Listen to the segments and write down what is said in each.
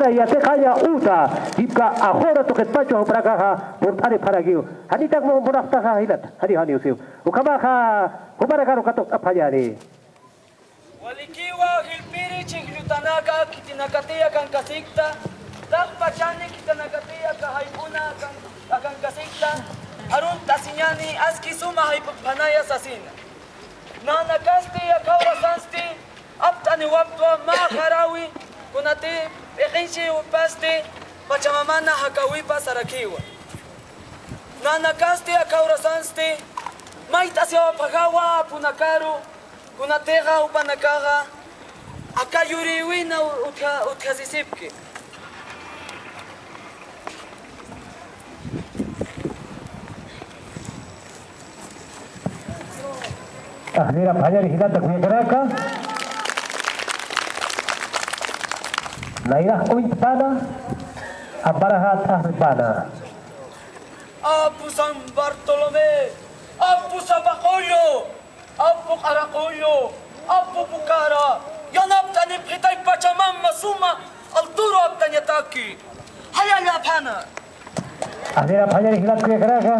para ya te kaya uta ipka ahora to ketpacho para caja por para giu hanita mo morafta ha hilat hani usiu ukama ha kumara karo katok apayari walikiwa hilpiri chiglutanaka kitinakatia kan kasikta takpachani kitinakatia ka haipuna kan kasikta harun tasinyani aski suma haippanaya sasina nanakasti akawa sansti aptani waptwa ma kharawi kunati pekinshi upasti pachamamana hakawipa sarakiwa nanakasti akawa sansti maitasya pagawa punakaru kunatega upanakaga akayuriwina utkazisipki mira Fayari hilata kuyakaraka nairah uintpana abarahat ahpana Apu San Bartolomé Apu Sabacoyo Apu Caracoyo Apu Pucara yanaptani pitay pachamama suma alturo aptanyataki hayala pana mira Fayari hilata kuyakaraka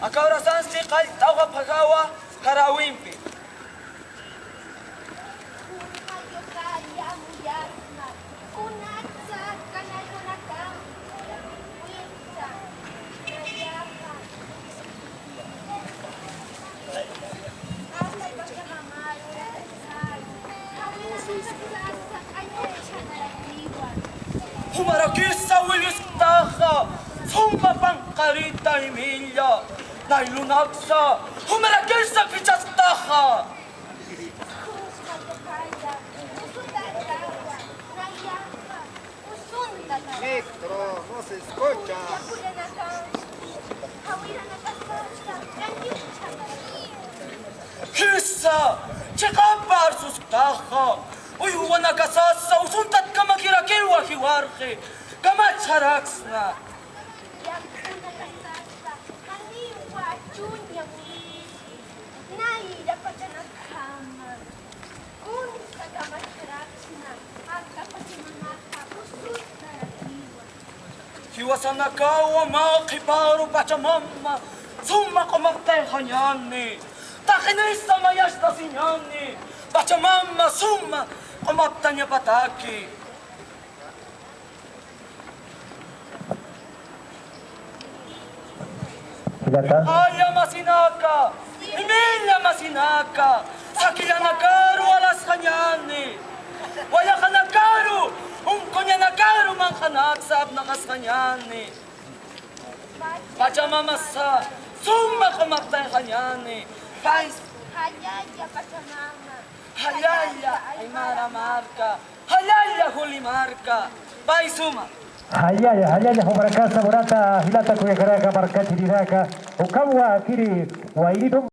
akawra sansti qal tawga pagawa karawimpi Humarakisa wilis taha summa pangkarita himilya nailunaksa humarakisa pichas taha Maestro, no se escucha. Hissa chikabar sus taha uy huwana kasasa usuntat kamakirakiwa hiwarki kamatsaraksna hiwasanakawa makiparu pachamama summa komaktehanyani takinisa mayashta sinyani pachamama summa komaktanya pataki Aya masinaka, Emilia masinaka, sakila nakaru alas kanyani. Wala ka nakaru, kunya nakaru mang kanaksab na kaskanyani. Pachamamasa, summa kumaktay kanyani. Pais, Hayaya Pachamama. halaya ay maramarka, halaya hulimarka. Paisuma. hayaya humarakasa murata hilata kuyakaraka markati diraka ukamwa akiri wairido